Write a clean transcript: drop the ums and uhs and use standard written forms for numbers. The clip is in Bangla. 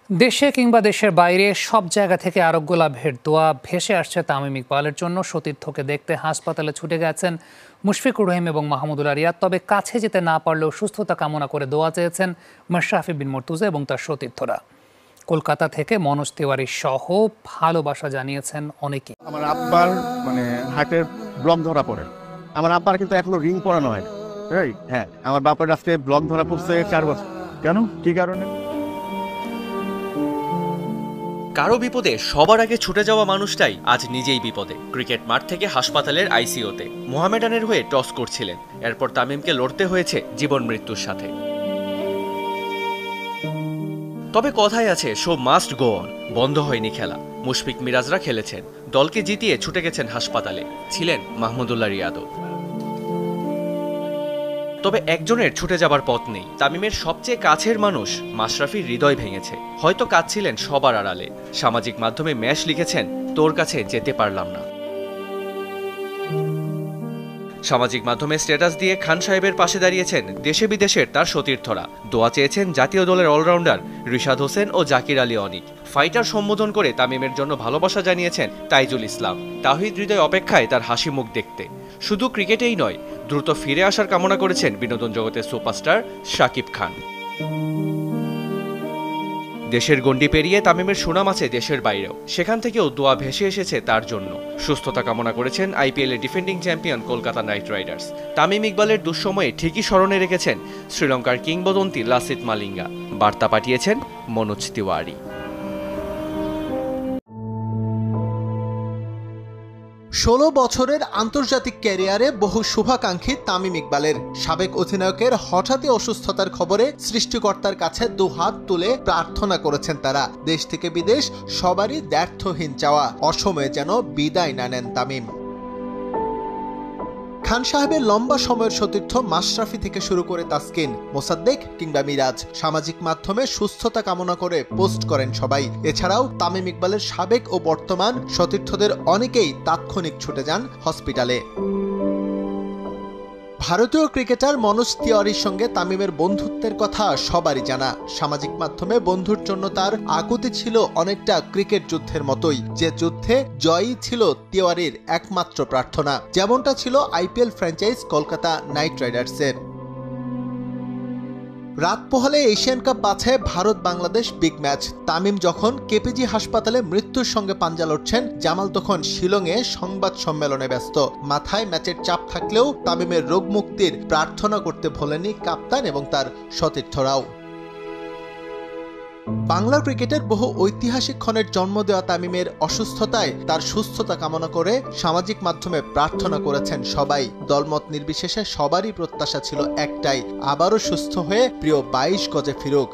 দেশে কিংবা দেশের বাইরে সব জায়গা থেকে আরোগ্য লাভের দোয়া ভেসে আসছে তামিম ইকবালের জন্য। সতীর্থকে দেখতে হাসপাতালে ছুটে গেছেন মুশফিকুর রহিম এবং মাহমুদুল্লাহ রিয়াদ। তবে কাছে যেতে না পারলেও সুস্থতা কামনা করে দোয়া চেয়েছেন মাশরাফি বিন মুর্তজা এবং তার সতীর্থরা। কলকাতা থেকে মনোজ তিওয়ারি সহ ভালোবাসা জানিয়েছেন অনেকে। আমার আব্বার হার্টের ব্লক ধরা পড়ে। আমার আব্বার কিন্তু এখনো রিং পরানো হয়। হ্যাঁ, আমার বাবার আজকে ব্লক ধরা পড়ছে 4 বছর। কেন, কি কারণে? কারো বিপদে সবার আগে ছুটে যাওয়া মানুষটাই আজ নিজেই বিপদে। ক্রিকেট মাঠ থেকে হাসপাতালের আইসিইউতে মোহামেডানের হয়ে টস করছিলেন, এরপর তামিমকে লড়তে হয়েছে জীবন মৃত্যুর সাথে। তবে কথাই আছে, শো মাস্ট গো অন। বন্ধ হয়নি খেলা। মুশফিক মিরাজরা খেলেছেন, দলকে জিতিয়ে ছুটে গেছেন হাসপাতালে। ছিলেন মাহমুদুল্লাহ রিয়াদও। তবে একজনের ছুটে যাবার পথ নেই। তামিমের সবচেয়ে কাছের মানুষ মাশরাফির হৃদয় ভেঙেছে। হয়তো কাঁদছিলেন সবার আড়ালে। সামাজিক মাধ্যমে ম্যাশ লিখেছেন, তোর কাছে যেতে পারলাম না। সামাজিক মাধ্যমে স্ট্যাটাস দিয়ে খান সাহেবের পাশে দাঁড়িয়েছেন দেশে বিদেশের তার সতীর্থরা। দোয়া চেয়েছেন জাতীয় দলের অলরাউন্ডার রিশাদ হোসেন ও জাকির আলী অনিক। ফাইটার সম্বোধন করে তামিমের জন্য ভালোবাসা জানিয়েছেন তাইজুল ইসলাম। তাহিদ হৃদয় অপেক্ষায় তার হাসি মুখ দেখতে। শুধু ক্রিকেটেই নয়, দ্রুত ফিরে আসার কামনা করেছেন বিনোদন জগতের সুপারস্টার শাকিব খান। দেশের গণ্ডি পেরিয়ে তামিমের সুনাম আছে দেশের বাইরেও। সেখান থেকেও দোয়া ভেসে এসেছে তার জন্য। সুস্থতা কামনা করেছেন আইপিএলের defending champion Kolkata night Riders. Tamim ইকবালের দুঃসময়ে ঠিকই স্মরণে রেখেছেন শ্রীলঙ্কার কিংবদন্তি লাসিথ মালিঙ্গা। বার্তা পাঠিয়েছেন মনোজ তিওয়ারি। 16 বছরের আন্তর্জাতিক ক্যারিয়ারে বহু শুভাকাঙ্ক্ষী তামিম ইকবালের। সাবেক অধিনায়কের হঠাৎই অসুস্থতার খবরে সৃষ্টিকর্তার কাছে দুহাত তুলে প্রার্থনা করেছেন তারা। দেশ থেকে বিদেশ সবারই দ্ব্যর্থহীন চাওয়া, অসময়ে যেন বিদায় না নেন তামিম। খান সাহেবের লম্বা সময়ের সতীর্থ মাশরাফি থেকে শুরু করে তাসকিন, মোসাদ্দেক কিংবা মিরাজ সামাজিক মাধ্যমে সুস্থতা কামনা করে পোস্ট করেন সবাই। এছাড়াও তামিম ইকবালের সাবেক ও বর্তমান সতীর্থদের অনেকেই তাৎক্ষণিক ছুটে যান হসপিটালে। ভারতীয় ক্রিকেটার মনোজ তিওয়ারির সঙ্গে তামিমের বন্ধুত্বের কথা সবারই জানা। সামাজিক মাধ্যমে বন্ধুর জন্য তার আকুতি ছিল অনেকটা ক্রিকেট যুদ্ধের মতোই, যে যুদ্ধে জয়ই ছিল তিওয়ারির একমাত্র প্রার্থনা, যেমনটা ছিল আইপিএল ফ্র্যাঞ্চাইজ কলকাতা নাইট রাইডার্সের। রাত পোহালে এশিয়ান কাপ বাছায় ভারত বাংলাদেশ বিগ ম্যাচ। তামিম যখন কেপিজি হাসপাতালে মৃত্যুর সঙ্গে পাঞ্জা লড়ছেন, জামাল তখন শিলংয়ে সংবাদ সম্মেলনে ব্যস্ত। মাথায় ম্যাচের চাপ থাকলেও তামিমের রোগ মুক্তির প্রার্থনা করতে ভোলেনি কাপ্তান এবং তার সতীর্থরাও। বাংলা ক্রিকেটের বহু ঐতিহাসিক ক্ষণের জন্ম দেওয়া তামিমের অসুস্থতায় তার সুস্থতা কামনা করে সামাজিক মাধ্যমে প্রার্থনা করেছেন সবাই। দলমত নির্বিশেষে সবারই প্রত্যাশা ছিল একটাই, আবারও সুস্থ হয়ে প্রিয় 22 গজে ফিরুক।